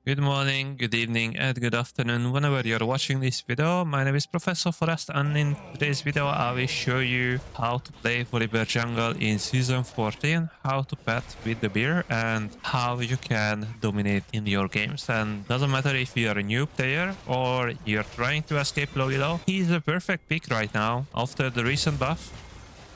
Good morning, good evening, and good afternoon whenever you're watching this video. My name is Professor Forest, and in today's video I will show you how to play VOLIBEAR jungle in Season 14, how to pet with the bear, and how you can dominate in your games. And doesn't matter if you're a new player or you're trying to escape low elo, he's a perfect pick right now after the recent buff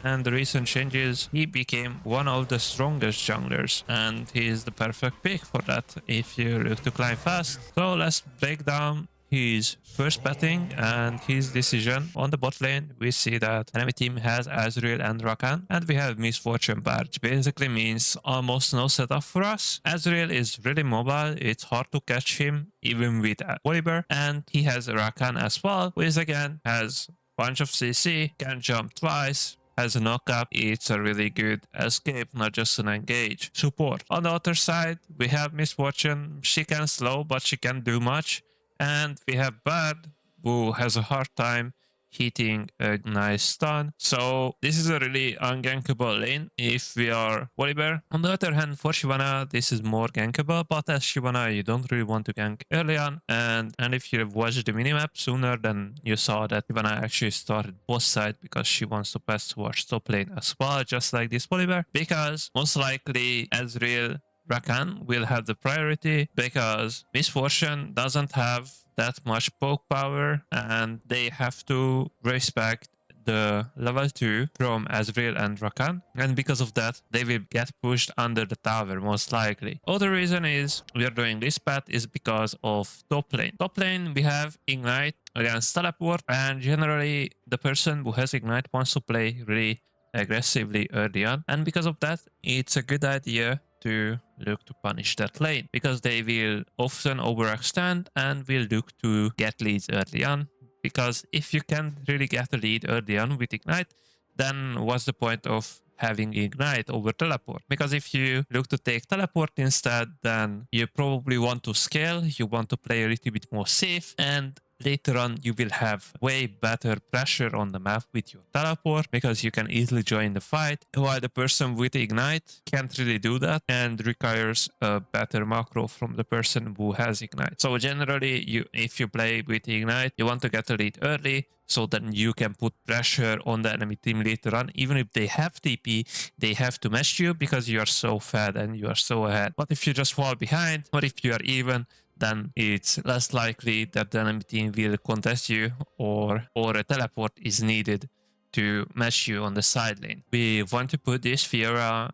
and the recent changes. He became one of the strongest junglers, and he is the perfect pick for that if you look to climb fast. So let's break down his first betting and his decision. On the bot lane, we see that enemy team has Azrael and Rakan, and we have Misfortune Bar, which basically means almost no setup for us. Azrael is really mobile, it's hard to catch him even with VOLIBEAR, and he has Rakan as well, which again has bunch of CC, can jump twice, has a knockup. It's a really good escape, not just an engage support. On the other side, we have Misfortune. She can slow, but she can't do much. And we have Bad, who has a hard time hitting a nice stun. So this is a really ungankable lane if we are VOLIBEAR. On the other hand, for Shyvana, this is more gankable, but as Shyvana, you don't really want to gank early on. And if you have watched the minimap sooner, then you saw that Shyvana actually started both side because she wants to pass towards top lane as well, just like this VOLIBEAR, because most likely Azrael Rakan will have the priority because Misfortune doesn't have that much poke power, and they have to respect the level 2 from Azrael and Rakan, and because of that they will get pushed under the tower most likely. Other reason is we are doing this path is because of top lane. Top lane we have Ignite against Teleport, and generally the person who has Ignite wants to play really aggressively early on, and because of that it's a good idea to look to punish that lane because they will often overextend and will look to get leads early on. Because if you can't really get a lead early on with Ignite, then what's the point of having Ignite over Teleport? Because if you look to take Teleport instead, then you probably want to scale, you want to play a little bit more safe, and later on you will have way better pressure on the map with your teleport because you can easily join the fight, while the person with Ignite can't really do that and requires a better macro from the person who has Ignite. So generally, if you play with Ignite, you want to get a lead early so then you can put pressure on the enemy team later on. Even if they have TP, they have to match you because you are so fat and you are so ahead. But if you just fall behind, or if you are even, then it's less likely that the enemy team will contest you, or a teleport is needed to match you on the side lane. We want to put this Fiora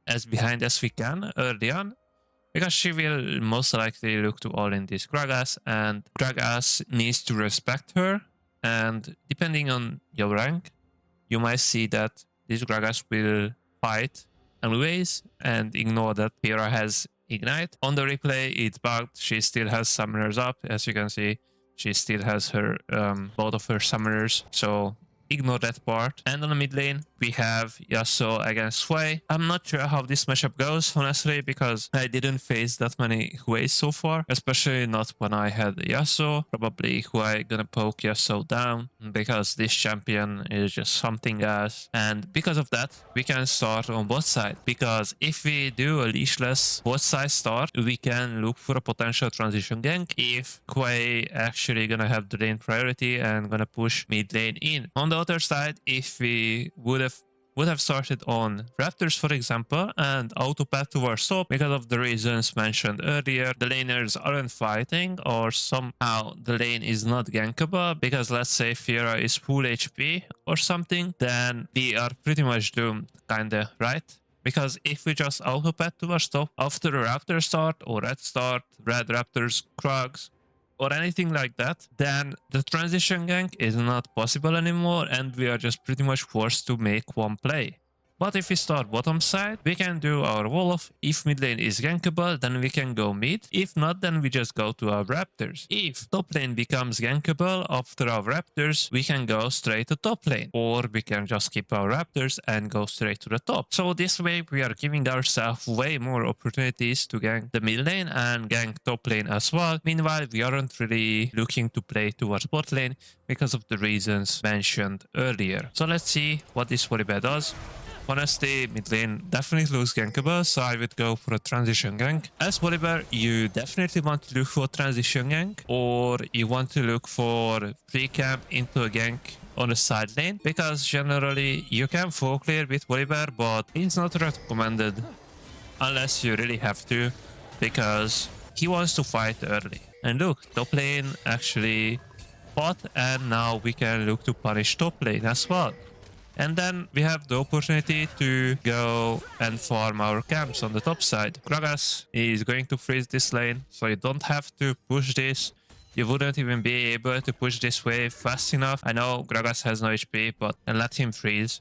as behind as we can early on, because she will most likely look to all in this Gragas, and Gragas needs to respect her, and depending on your rank, you might see that this Gragas will fight anyways and ignore that Fiora has Ignite. On the replay, it's bugged. She still has summoners up. As you can see, she still has her both of her summoners. So ignore that part. And on the mid lane, we have Yasuo against Hui. I'm not sure how this matchup goes, honestly, because I didn't face that many Huis so far, especially not when I had Yasuo. Probably Hui gonna poke Yasuo down because this champion is just something else. And because of that, we can start on both sides, because if we do a leashless both side start, we can look for a potential transition gank if Hui actually gonna have the lane priority and gonna push mid lane in. On the other side, if we would have started on Raptors, for example, and auto-path towards top because of the reasons mentioned earlier, the laners aren't fighting, or somehow the lane is not gankable because let's say Fiora is full HP or something, then we are pretty much doomed, kinda, right? Because if we just auto-path towards top after a Raptor start or red start, red Raptors, Krugs, or anything like that, then the transition gank is not possible anymore and we are just pretty much forced to make one play. But if we start bottom side, we can do our Wolof. If mid lane is gankable, then we can go mid. If not, then we just go to our Raptors. If top lane becomes gankable after our Raptors, we can go straight to top lane. Or we can just skip our Raptors and go straight to the top. So this way we are giving ourselves way more opportunities to gank the mid lane and gank top lane as well. Meanwhile, we aren't really looking to play towards bot lane because of the reasons mentioned earlier. So let's see what this VOLIBEAR does. honestly, mid lane definitely looks gankable, so I would go for a transition gank. As VOLIBEAR, you definitely want to look for transition gank, or you want to look for pre-camp into a gank on the side lane, because generally you can full clear with VOLIBEAR, but it's not recommended unless you really have to, because he wants to fight early. And look, top lane actually fought, and now we can look to punish top lane as well. And then we have the opportunity to go and farm our camps on the top side. Gragas is going to freeze this lane, so you don't have to push this. You wouldn't even be able to push this wave fast enough. I know Gragas has no HP, but and let him freeze.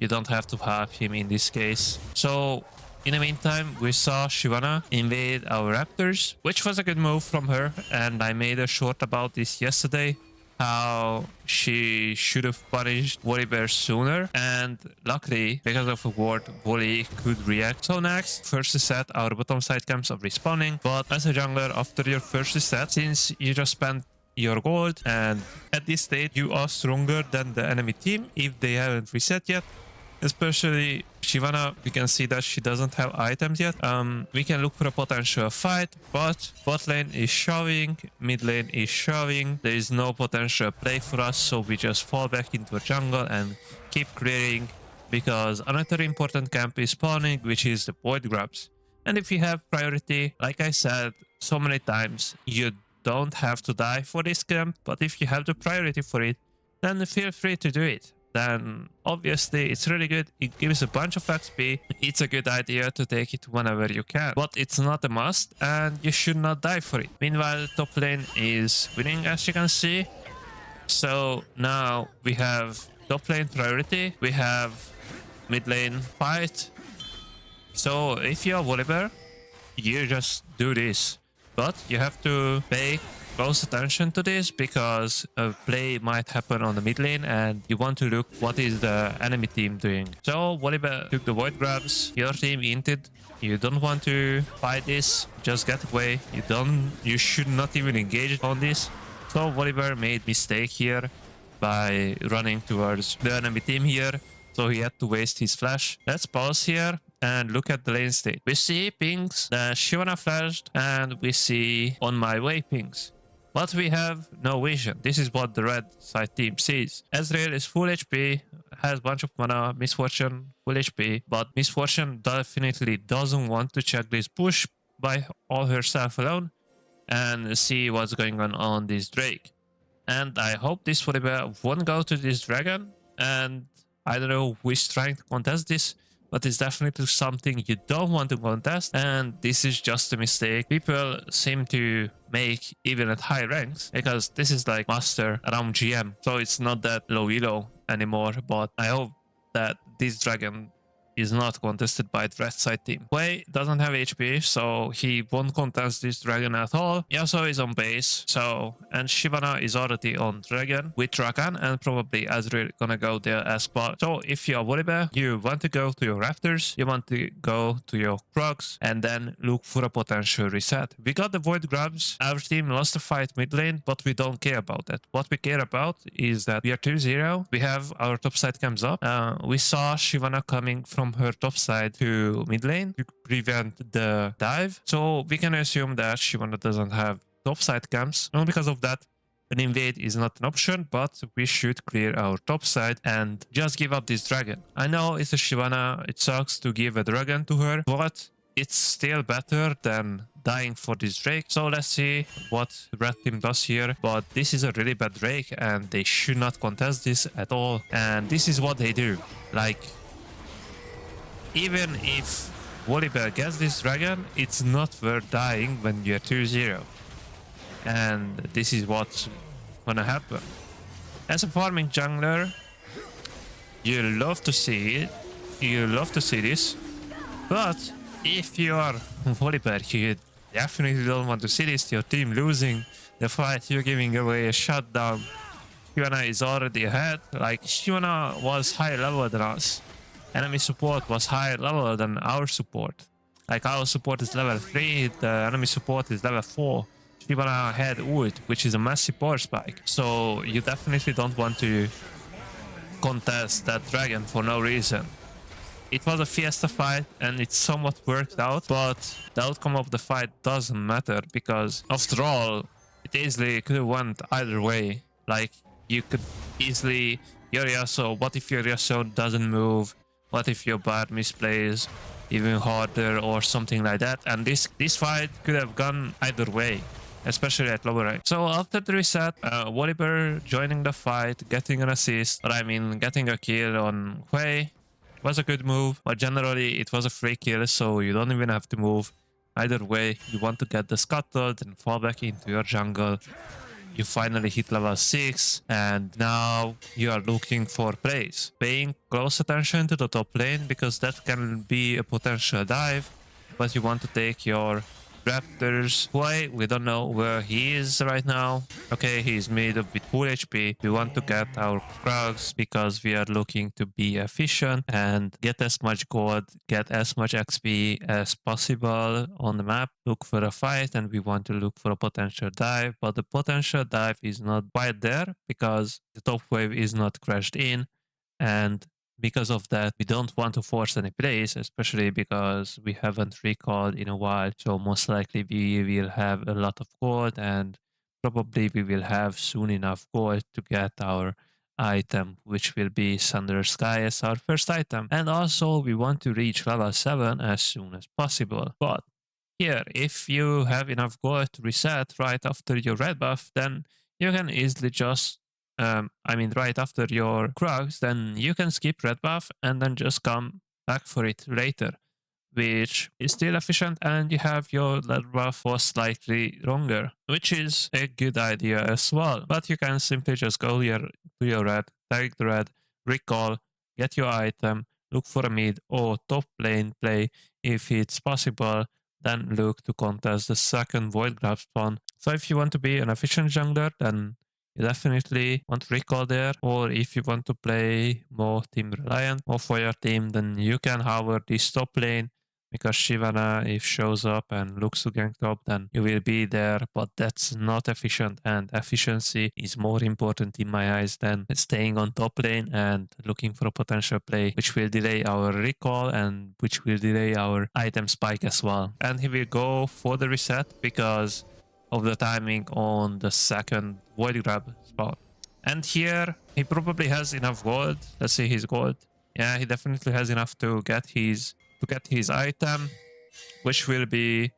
You don't have to help him in this case. So in the meantime, we saw Shyvana invade our Raptors, which was a good move from her, and I made a short about this yesterday, how she should have punished VOLIBEAR sooner, and luckily, because of a ward, Voli could react. So next, first reset, our bottom side camps are respawning, but as a jungler, after your first reset, since you just spent your gold, and at this state, you are stronger than the enemy team if they haven't reset yet. Especially Shyvana, we can see that she doesn't have items yet. We can look for a potential fight, but bot lane is shoving, mid lane is shoving. There is no potential play for us, so we just fall back into a jungle and keep clearing, because another important camp is spawning, which is the void grabs. And if you have priority, like I said so many times, you don't have to die for this camp, but if you have the priority for it, then feel free to do it. Then obviously it's really good. It gives a bunch of XP. It's a good idea to take it whenever you can, but it's not a must, and you should not die for it. Meanwhile, top lane is winning, as you can see. So now we have top lane priority, we have mid lane fight. So if you are VOLIBEAR, you just do this, but you have to pay close attention to this, because a play might happen on the mid lane and you want to look what is the enemy team doing. So VOLIBEAR took the void grabs, your team inted. You don't want to fight this, just get away. You should not even engage on this. So VOLIBEAR made mistake here by running towards the enemy team here, so he had to waste his flash. Let's pause here and look at the lane state. We see pings that Shyvana flashed, and we see on my way pings. But we have no vision. This is what the red side team sees. Ezreal is full HP, has a bunch of mana, Misfortune full HP, but Misfortune definitely doesn't want to check this push by all herself alone and see what's going on this Drake. And I hope this VOLIBEAR won't go to this dragon, and I don't know who is trying to contest this, but it's definitely something you don't want to contest, and this is just a mistake people seem to make even at high ranks, because this is like master around GM, so it's not that low elo anymore. But I hope that this dragon is not contested by the red side team. Wei doesn't have HP, so he won't contest this dragon at all. Yasuo is on base, so, and Shyvana is already on dragon with Rakan, and probably Ezreal gonna go there as well. So if you are VOLIBEAR, you want to go to your Raptors, you want to go to your Crocs, and then look for a potential reset. We got the void grabs, our team lost the fight mid lane, but we don't care about that. What we care about is that we are 2-0, we have our top side camps up. We saw Shyvana coming from her top side to mid lane to prevent the dive, so we can assume that Shyvana doesn't have top side camps, and because of that an invade is not an option, but we should clear our top side and just give up this dragon. I know it's a Shyvana, it sucks to give a dragon to her, but it's still better than dying for this Drake. So let's see what red team does here. But this is a really bad Drake, and they should not contest this at all. And this is what they do. Like, even if VOLIBEAR gets this dragon, it's not worth dying when you're 2-0. And this is what's gonna happen. As a farming jungler, you love to see it, you love to see this, but if you are VOLIBEAR, you definitely don't want to see this, your team losing the fight, you're giving away a shutdown. Shyvana is already ahead, like Shyvana was higher level than us. Enemy support was higher level than our support. Like our support is level 3, the enemy support is level 4. Shyvana had ult, which is a massive power spike. So you definitely don't want to contest that dragon for no reason. it was a Fiesta fight and it somewhat worked out, but the outcome of the fight doesn't matter because after all, it easily could have went either way. Like, you could easily, your Yasuo, what if your Yasuo doesn't move? What if your bard misplays even harder or something like that? And this fight could have gone either way, especially at lower rank. So after the reset, VOLIBEAR joining the fight, getting an assist, or I mean getting a kill on Quay, was a good move, but generally it was a free kill, so you don't even have to move. Either way, you want to get the scuttled and fall back into your jungle. You finally hit level 6, and now you are looking for plays. Paying close attention to the top lane, because that can be a potential dive, but you want to take your Raptors. Why? We don't know where he is right now. Okay, he's made up with full HP. We want to get our Krugs because we are looking to be efficient and get as much gold, get as much XP as possible on the map. Look for a fight, and we want to look for a potential dive, but the potential dive is not quite there because the top wave is not crashed in, and because of that, we don't want to force any plays, especially because we haven't recalled in a while. So most likely we will have a lot of gold, and probably we will have soon enough gold to get our item, which will be Thunder Sky as our first item. And also we want to reach level 7 as soon as possible. But here, if you have enough gold to reset right after your red buff, then you can easily just right after your Krugs, then you can skip red buff and then just come back for it later, which is still efficient, and you have your red buff for slightly longer, which is a good idea as well. But you can simply just go to your red, take the red, recall, get your item, look for a mid or top lane play if it's possible, then look to contest the second Void Grab spawn. So if you want to be an efficient jungler, then you definitely want to recall there, or if you want to play more team reliant or for your team, then you can hover this top lane, because Shyvana, if shows up and looks to gank top, then you will be there, but that's not efficient, and efficiency is more important in my eyes than staying on top lane and looking for a potential play, which will delay our recall and which will delay our item spike as well. And he will go for the reset because of the timing on the second Void Grab spot. And here, he probably has enough gold. Let's see his gold. Yeah, he definitely has enough to get his item, which will be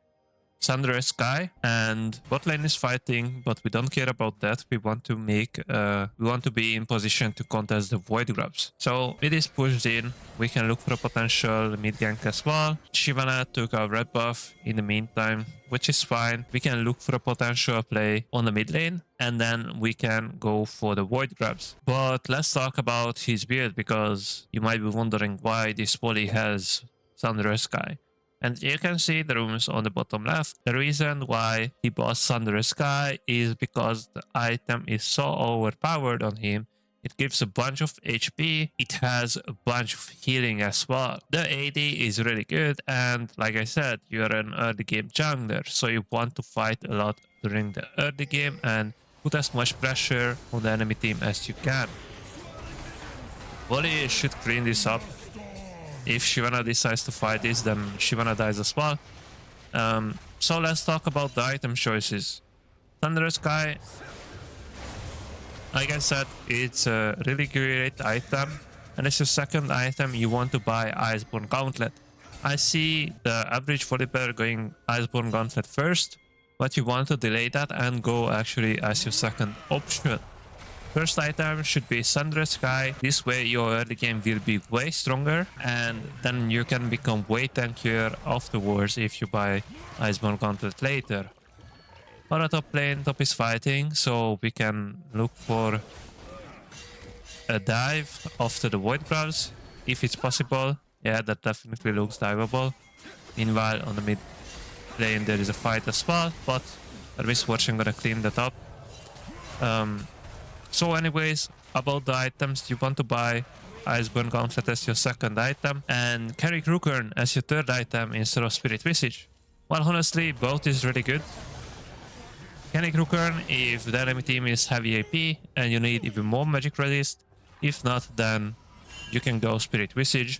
Thunder Sky, and bot lane is fighting, but we don't care about that. We want to be in position to contest the Void Grabs. So mid is pushed in, we can look for a potential mid gank as well. Shyvana took our red buff in the meantime, which is fine. We can look for a potential play on the mid lane, and then we can go for the Void Grabs. But let's talk about his build, because you might be wondering why this poly has Thunder Sky. And you can see the runes on the bottom left. The reason why he bought Thunder Sky is because the item is so overpowered on him. It gives a bunch of HP, it has a bunch of healing as well. The AD is really good, and like I said, you're an early game jungler, so you want to fight a lot during the early game and put as much pressure on the enemy team as you can. Volley should clean this up. If Shyvana decides to fight this, then Shyvana dies as well. So let's talk about the item choices. Thunder Sky, like I said, it's a really great item. And as your second item, you want to buy Iceborne Gauntlet. I see the average VOLIBEAR going Iceborne Gauntlet first, but you want to delay that and go actually as your second option. First item should be Thunder Sky. This way your early game will be way stronger, and then you can become way tankier afterwards if you buy Iceborne Gauntlet later. On the top lane, top is fighting, so we can look for a dive after the Void Grabs, if it's possible. Yeah, that definitely looks diveable. Meanwhile, on the mid lane there is a fight as well, but Arvis watching gonna clean that up. So anyways, about the items, you want to buy Iceborne Gauntlet as your second item and carry Krukern as your third item instead of Spirit Visage. Well, honestly, both is really good. Carry Krukern if the enemy team is heavy AP and you need even more magic resist. If not, then you can go Spirit Visage.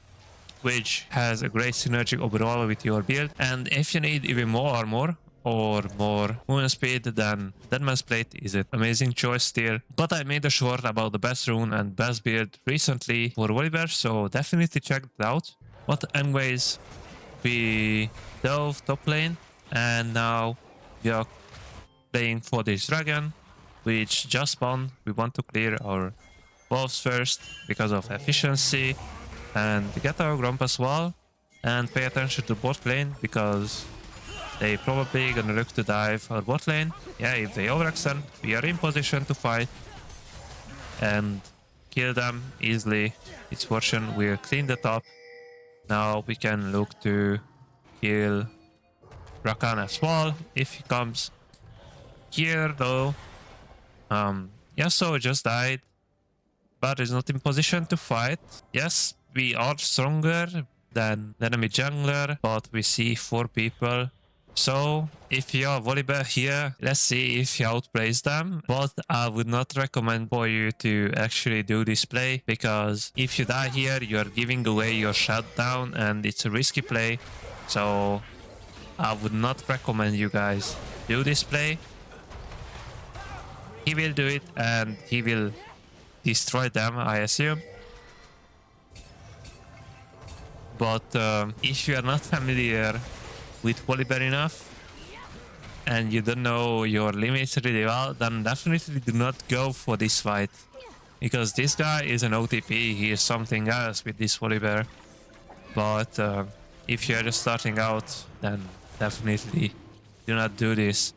which has a great synergy overall with your build. And if you need even more armor or more movement speed, then Deadman's Plate is an amazing choice still. But I made a short about the best rune and best build recently for VOLIBEAR, so definitely check it out. But anyways, we dove top lane, and now we are playing for this dragon, which just spawned. We want to clear our wolves first because of efficiency, and get our Grump as well, and pay attention to bot lane because they probably gonna look to dive our bot lane. Yeah, if they overextend, we are in position to fight and kill them easily. It's fortune, we'll clean the top. Now we can look to kill Rakan as well if he comes. Here though, Yasuo just died, but is not in position to fight. Yes, we are stronger than the enemy jungler, but we see 4 people. So if you are VOLIBEAR here, let's see if you outplays them. But I would not recommend for you to actually do this play, because if you die here, you are giving away your shutdown and it's a risky play. So I would not recommend you guys do this play. He will do it and he will destroy them, I assume. But if you are not familiar with VOLIBEAR enough and you don't know your limits really well, then definitely do not go for this fight, because this guy is an OTP. He is something else with this VOLIBEAR. But if you are just starting out, then definitely do not do this.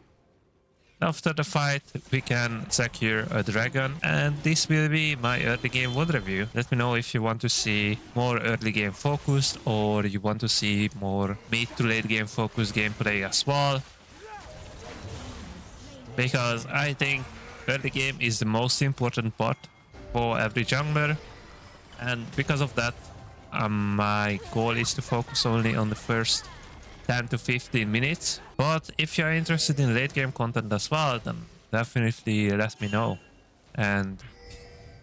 After the fight, we can secure a dragon, and this will be my early game VOD review. Let me know if you want to see more early game focused, or you want to see more mid to late game focused gameplay as well. Because I think early game is the most important part for every jungler, and because of that, my goal is to focus only on the first 10 to 15 minutes. But if you're interested in late game content as well, then definitely let me know. And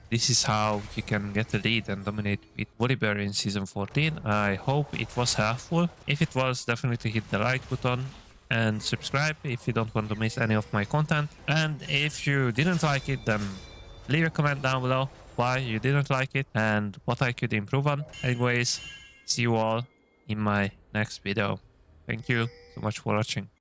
this is how you can get the lead and dominate with VOLIBEAR in Season 14. I hope it was helpful. If it was, definitely hit the like button and subscribe if you don't want to miss any of my content. And if you didn't like it, then leave a comment down below why you didn't like it and what I could improve on. Anyways, see you all in my next video. Thank you so much for watching.